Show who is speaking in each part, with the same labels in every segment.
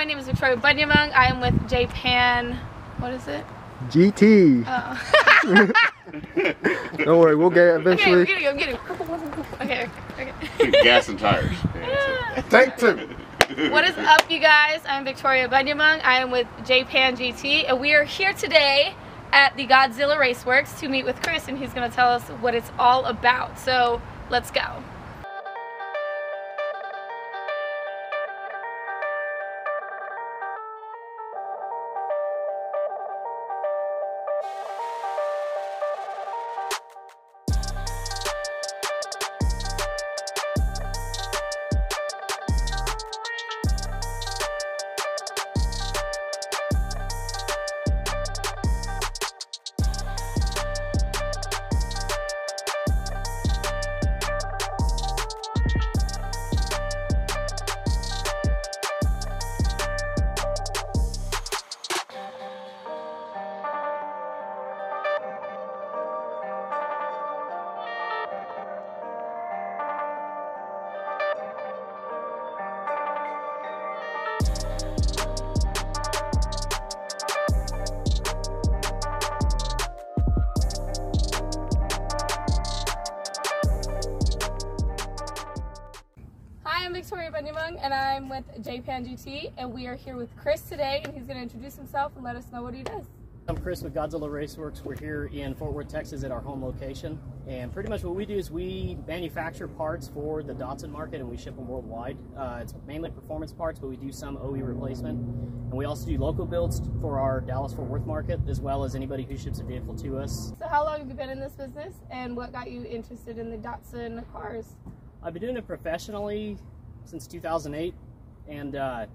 Speaker 1: my name is Victoria Bunyamung. I am with JPAN. What is it?
Speaker 2: GT.
Speaker 1: Oh.
Speaker 2: Don't worry, we'll get it eventually.
Speaker 1: Okay, I'm getting. Okay.
Speaker 3: Gas and tires.
Speaker 2: Take two.
Speaker 1: What is up, you guys? I'm Victoria Bunyamung. I am with JPAN GT, and we are here today at the Godzilla Raceworks to meet with Chris, and he's going to tell us what it's all about. So let's go. I'm Victoria Bunyamung, and I'm with JPAN GT, and we are here with Chris today, and he's going to introduce himself and let us know what he does.
Speaker 4: I'm Chris with Godzilla Raceworks. We're here in Fort Worth, Texas at our home location, and pretty much what we do is we manufacture parts for the DATSUN market, and we ship them worldwide. It's mainly performance parts, but we do some OE replacement, and we also do local builds for our Dallas-Fort Worth market, as well as anybody who ships a vehicle to us.
Speaker 1: So how long have you been in this business, and what got you interested in the DATSUN cars?
Speaker 4: I've been doing it professionally since 2008, and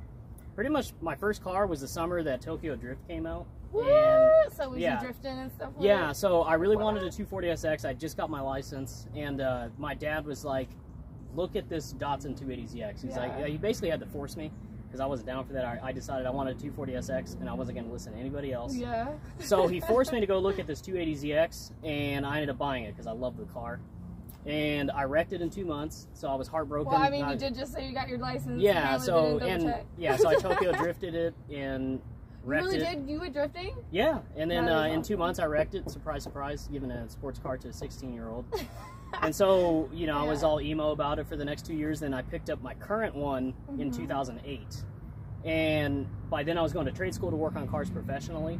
Speaker 4: pretty much my first car was the summer that Tokyo Drift came out.
Speaker 1: And, so was you drifting and stuff?
Speaker 4: Yeah, so I really wanted a 240SX. I just got my license, and my dad was like, look at this Datsun 280ZX. He's like, he basically had to force me, because I wasn't down for that. I decided I wanted a 240SX, and I wasn't going to listen to anybody else.
Speaker 1: Yeah.
Speaker 4: So he forced me to go look at this 280ZX, and I ended up buying it because I love the car. And I wrecked it in 2 months, so I was heartbroken.
Speaker 1: Well, I mean, you did just say you got your license.
Speaker 4: Yeah, so I Tokyo drifted it and wrecked it.
Speaker 1: You really did? You were drifting?
Speaker 4: Yeah, and then in 2 months I wrecked it. Surprise, surprise, giving a sports car to a 16-year-old. And so, you know, I was all emo about it for the next 2 years. Then I picked up my current one in 2008, and by then I was going to trade school to work on cars professionally.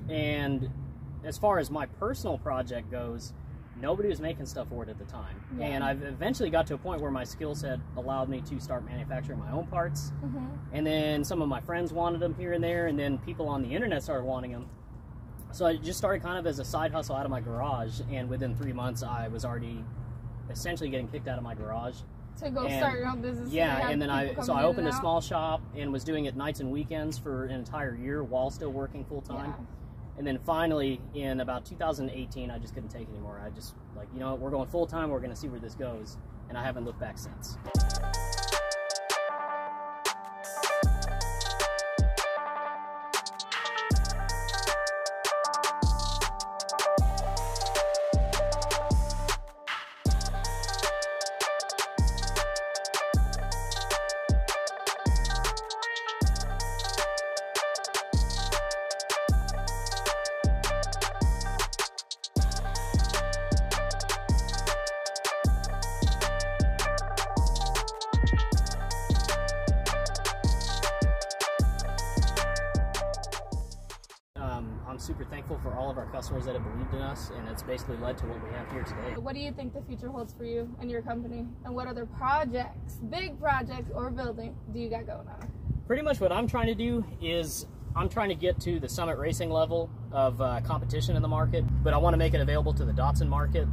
Speaker 4: And as far as my personal project goes, nobody was making stuff for it at the time. And I've eventually got to a point where my skill set allowed me to start manufacturing my own parts. And then some of my friends wanted them here and there, and then people on the internet started wanting them. So I just started kind of as a side hustle out of my garage, and within 3 months I was already essentially getting kicked out of my garage.
Speaker 1: To go start your own business.
Speaker 4: Yeah, and then I opened a small shop and was doing it nights and weekends for an entire year while still working full time. And then finally, in about 2018, I just couldn't take it anymore. I just, like, you know, we're going full-time, we're going to see where this goes. And I haven't looked back since. I'm super thankful for all of our customers that have believed in us, and it's basically led to what we have here today.
Speaker 1: What do you think the future holds for you and your company? And what other projects, big projects or building, do you got going on?
Speaker 4: Pretty much what I'm trying to do is I'm trying to get to the summit racing level of competition in the market, but I want to make it available to the Datsun market.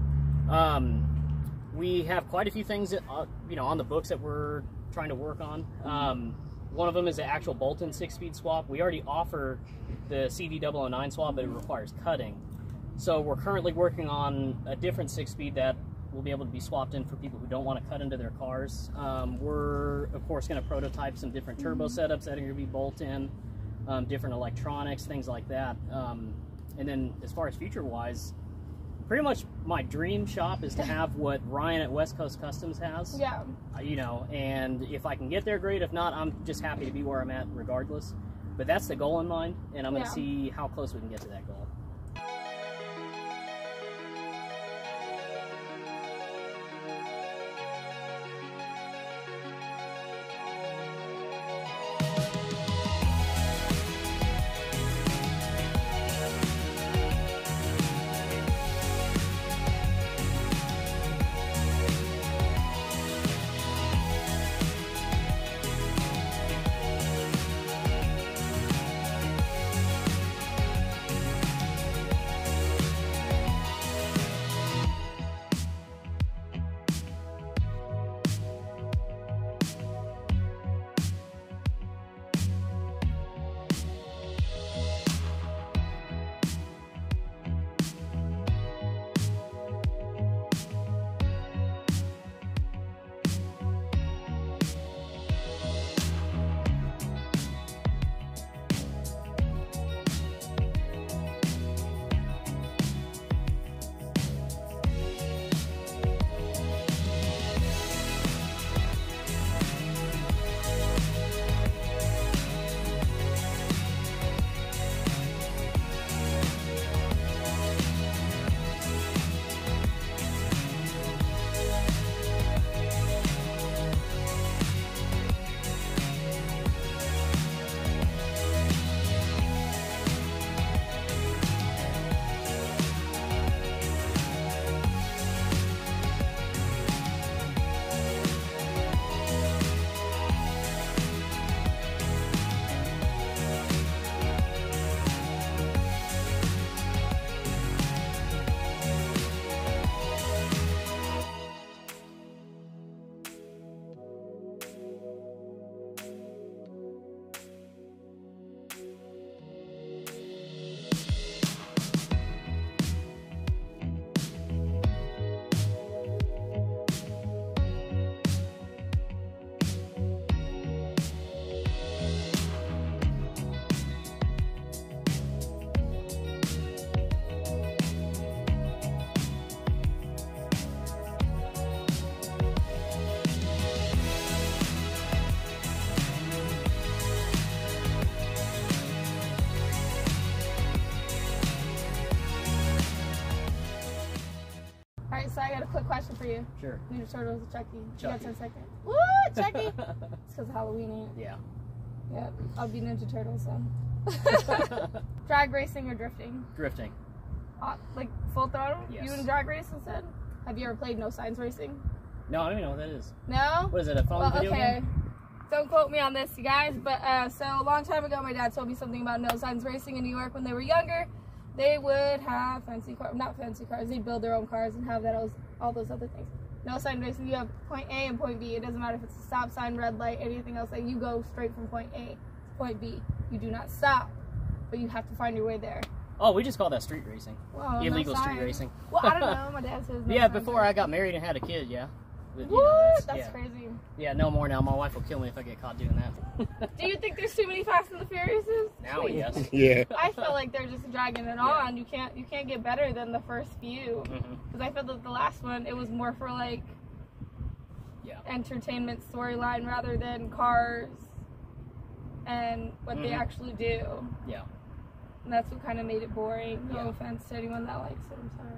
Speaker 4: We have quite a few things that, you know, on the books that we're trying to work on. One of them is the actual bolt-in 6-speed swap. We already offer the CV009 swap, but it requires cutting. So we're currently working on a different 6-speed that will be able to be swapped in for people who don't want to cut into their cars. We're, of course, going to prototype some different turbo setups that are going to be bolt-in, different electronics, things like that. And then as far as future-wise, pretty much my dream shop is to have what Ryan at West Coast Customs has.
Speaker 1: Yeah.
Speaker 4: You know, and if I can get there, great. If not, I'm just happy to be where I'm at regardless. But that's the goal in mind, and I'm going to see how close we can get to that goal.
Speaker 1: So I got a quick question for you.
Speaker 4: Sure.
Speaker 1: Ninja Turtles or Chucky? You got 10 seconds. Woo, Chucky! It's because of Halloween, ain't it?
Speaker 4: Yeah.
Speaker 1: Yep. I'll be Ninja Turtles, so. Drag racing or drifting?
Speaker 4: Drifting.
Speaker 1: Like full throttle?
Speaker 4: Yes.
Speaker 1: You in drag race instead? Have you ever played No Signs Racing?
Speaker 4: No, I don't even know what that is.
Speaker 1: No?
Speaker 4: What is it, a phone video game?
Speaker 1: Don't quote me on this, you guys, but so a long time ago, my dad told me something about No Signs Racing in New York when they were younger. They would have fancy cars, not fancy cars, they'd build their own cars and have that all those other things. No sign racing, you have point A and point B. It doesn't matter if it's a stop sign, red light, anything else. Like you go straight from point A to point B. You do not stop, but you have to find your way there.
Speaker 4: Oh, we just call that street racing.
Speaker 1: Well,
Speaker 4: illegal
Speaker 1: no
Speaker 4: street racing.
Speaker 1: Well, I don't know. My dad says no.
Speaker 4: Yeah, before I got married and had a kid, yeah. But,
Speaker 1: what? That's
Speaker 4: yeah.
Speaker 1: crazy.
Speaker 4: Yeah, no more now. My wife will kill me if I get caught doing that.
Speaker 1: Do you think there's too many Fast and the Furiouses?
Speaker 4: Now, yes.
Speaker 2: Yeah.
Speaker 1: I feel like they're just dragging it on. You can't get better than the first few. Because I feel that the last one, it was more for like entertainment storyline rather than cars and what they actually do.
Speaker 4: Yeah.
Speaker 1: And that's what kind of made it boring. No offense to anyone that likes it. I'm sorry.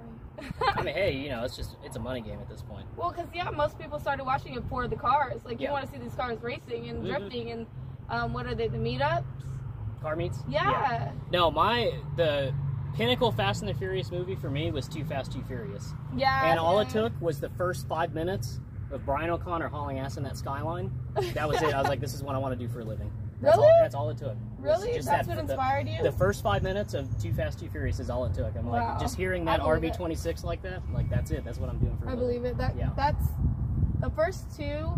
Speaker 4: I mean, hey, you know, it's a money game at this point.
Speaker 1: Well, because most people started watching it for the cars. Like you want to see these cars racing and drifting and what are they? The meetups?
Speaker 4: Car meets?
Speaker 1: Yeah.
Speaker 4: No, the pinnacle Fast and the Furious movie for me was Too Fast, Too Furious.
Speaker 1: Yeah.
Speaker 4: And all it took was the first 5 minutes of Brian O'Connor hauling ass in that Skyline. That was it. I was like, this is what I want to do for a living. That's all it took.
Speaker 1: Really?
Speaker 4: Just
Speaker 1: That's what inspired you?
Speaker 4: The first 5 minutes of Too Fast, Too Furious is all it took. I'm like, just hearing that RB26 like that, like that's it. That's what I'm doing for a living.
Speaker 1: I believe it. That's the first two.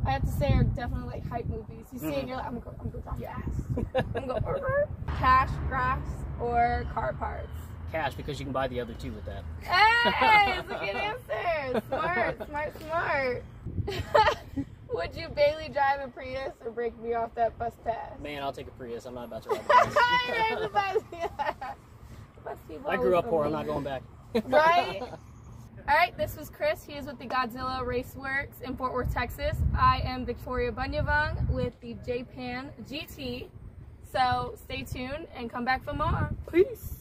Speaker 1: I have to say are definitely like hype movies. You see it, and you're like, I'm gonna go fast. I'm gonna go cash, grass, or car parts.
Speaker 4: Cash, because you can buy the other two with that.
Speaker 1: Hey, it's a good answer. Smart. Would you Bailey drive a Prius or break me off that bus pass?
Speaker 4: Man, I'll take a Prius. I'm not about to ride a bus.
Speaker 1: I grew
Speaker 4: up poor. I'm not going back.
Speaker 1: Right? Alright, this was Chris. He is with the Godzilla Raceworks in Fort Worth, Texas. I am Victoria Bunyavang with the JPAN GT. So stay tuned and come back for more. Peace.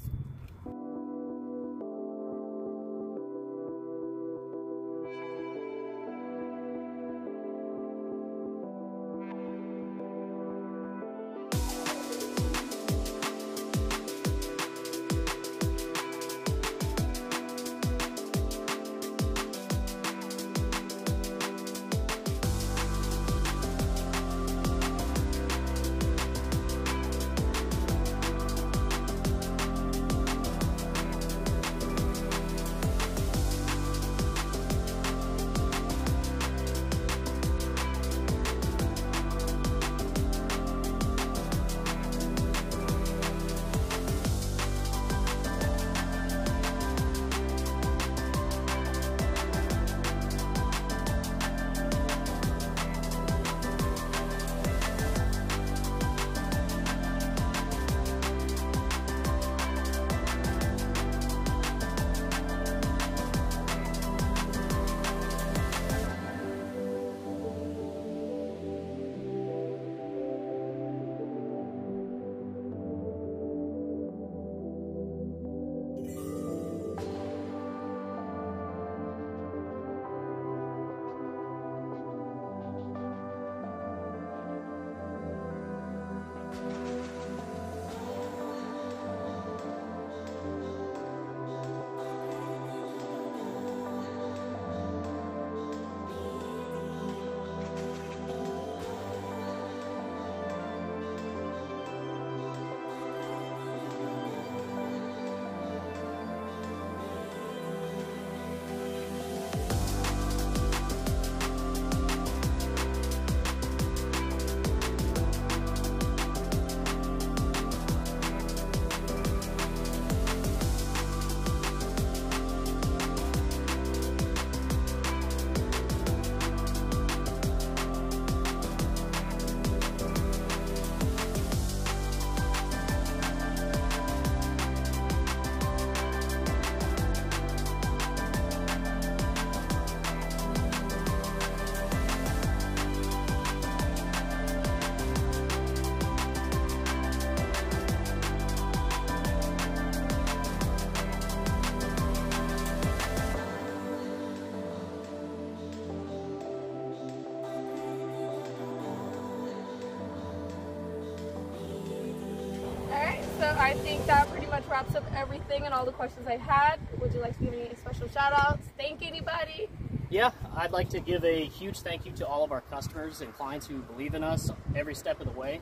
Speaker 1: So I think that pretty much wraps up everything and all the questions I had. Would you like to give any special shout outs? Thank anybody?
Speaker 4: Yeah, I'd like to give a huge thank you to all of our customers and clients who believe in us every step of the way.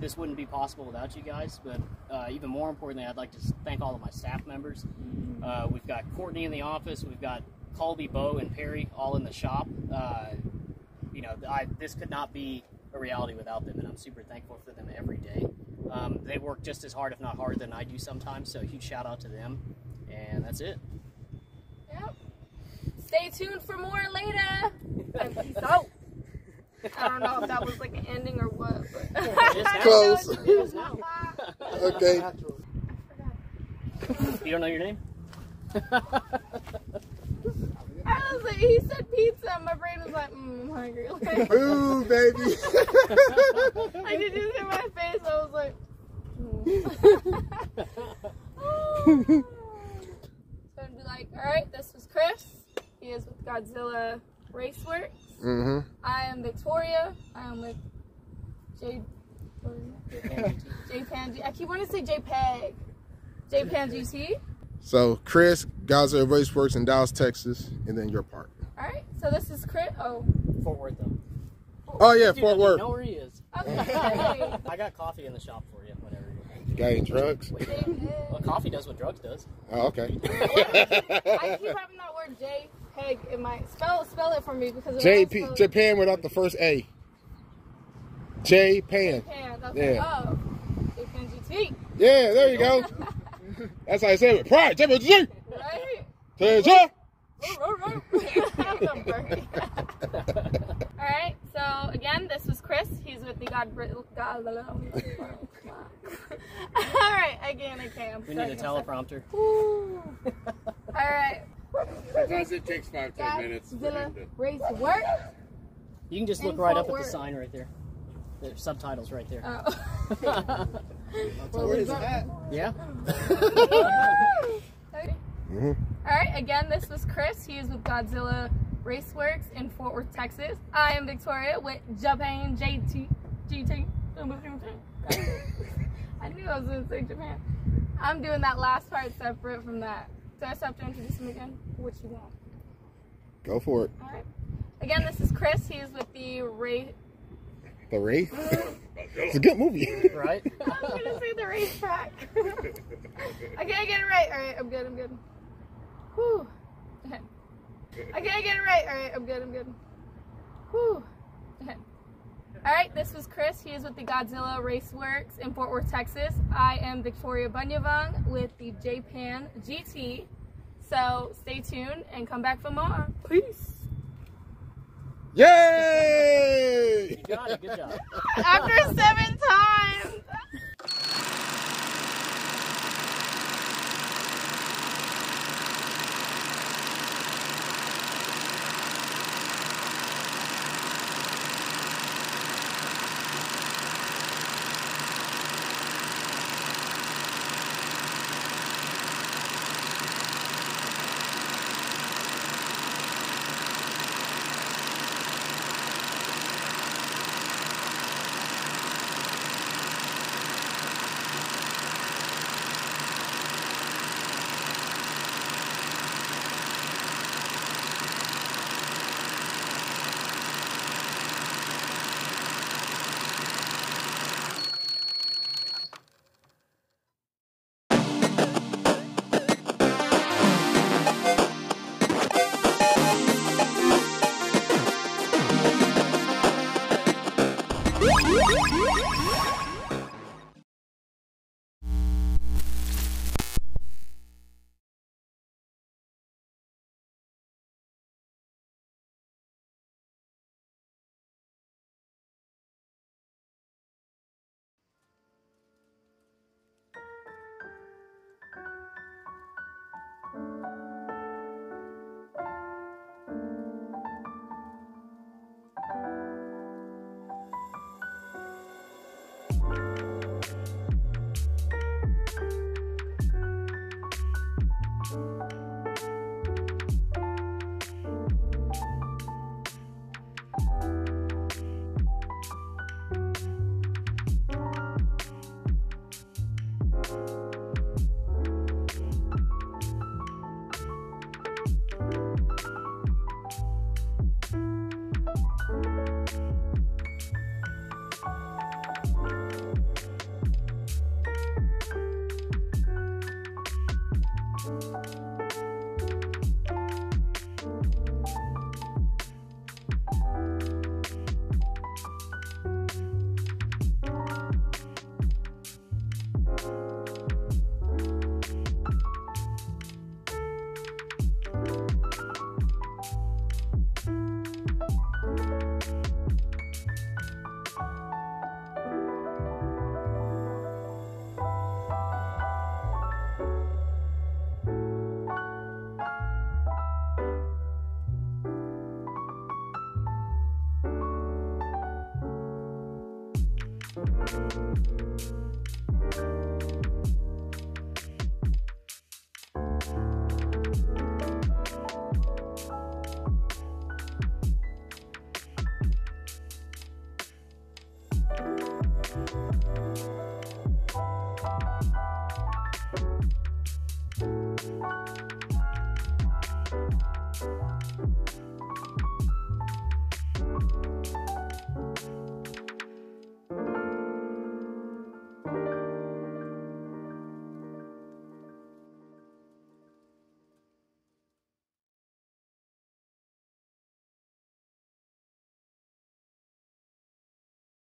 Speaker 4: This wouldn't be possible without you guys, but even more importantly, I'd like to thank all of my staff members. We've got Courtney in the office, we've got Colby, Bo, and Perry all in the shop. You know, this could not be a reality without them, and I'm super thankful for them every day. They work just as hard, if not harder, than I do sometimes, so a huge shout out to them, and that's it.
Speaker 1: Yep. Stay tuned for more later, and peace out. I don't know if that was like an ending or what, but
Speaker 2: Close.
Speaker 4: It is now.
Speaker 2: Okay.
Speaker 4: You don't know your name?
Speaker 1: I was like, he said pizza, and my brain was like, I'm hungry. Like,
Speaker 2: Ooh, baby.
Speaker 1: I did this in my face. I was like, So I'd be like, all right, this was Chris. He is with Godzilla Raceworks. I am Victoria. I am with JPAN. I keep wanting to say JPEG. JPAN GT.
Speaker 2: So, Chris, Godzilla Raceworks in Dallas, Texas, and then your part.
Speaker 1: All right, so this is Chris. Oh.
Speaker 4: Fort Worth, though.
Speaker 2: Oh, yeah,
Speaker 4: Dude,
Speaker 2: Fort Worth.
Speaker 4: You know where he is.
Speaker 1: Okay.
Speaker 4: I got coffee in the shop for you, whatever.
Speaker 2: You got any drugs?
Speaker 4: Well, coffee does what drugs does.
Speaker 2: Oh, okay.
Speaker 1: I keep having that word JPEG in my spell it for me because
Speaker 2: Japan without the first A. JPAN.
Speaker 1: Japan.
Speaker 2: Yeah.
Speaker 1: Oh, JPAN GT.
Speaker 2: Yeah, there you go. That's how I say it with pride. JPAN
Speaker 1: Right.
Speaker 2: GT.
Speaker 1: Alright, So again, this was Chris. He's with the God. All right, again, I can't.
Speaker 4: We need a teleprompter.
Speaker 1: All right.
Speaker 3: Sometimes it takes 5-10 minutes.
Speaker 1: Godzilla Raceworks.
Speaker 4: You can just look right up at the sign right there. There's subtitles right there.
Speaker 1: Oh.
Speaker 2: Where is that?
Speaker 4: Yeah.
Speaker 2: Mm-hmm.
Speaker 1: All right, again, this was Chris. He is with Godzilla Raceworks in Fort Worth, Texas. I am Victoria with JPAN GT. I knew I was going to say Japan. I'm doing that last part separate from that. Do I have to introduce him again? What you want?
Speaker 2: Go for it.
Speaker 1: All right. Again, this is Chris. He is with the Wraith.
Speaker 2: The Wraith? It's a good movie.
Speaker 4: Right?
Speaker 1: I was going to say the racetrack. I can't get it right. All right, I'm good. Whew. Okay. I can't get it right. All right, I'm good. Whew. Okay. All right, this was Chris. He is with the Godzilla Raceworks in Fort Worth, Texas. I am Victoria Bunyavang with the JPAN GT. So stay tuned and come back for more. Peace.
Speaker 2: Yay!
Speaker 4: You got it. Good job.
Speaker 1: After 7 times.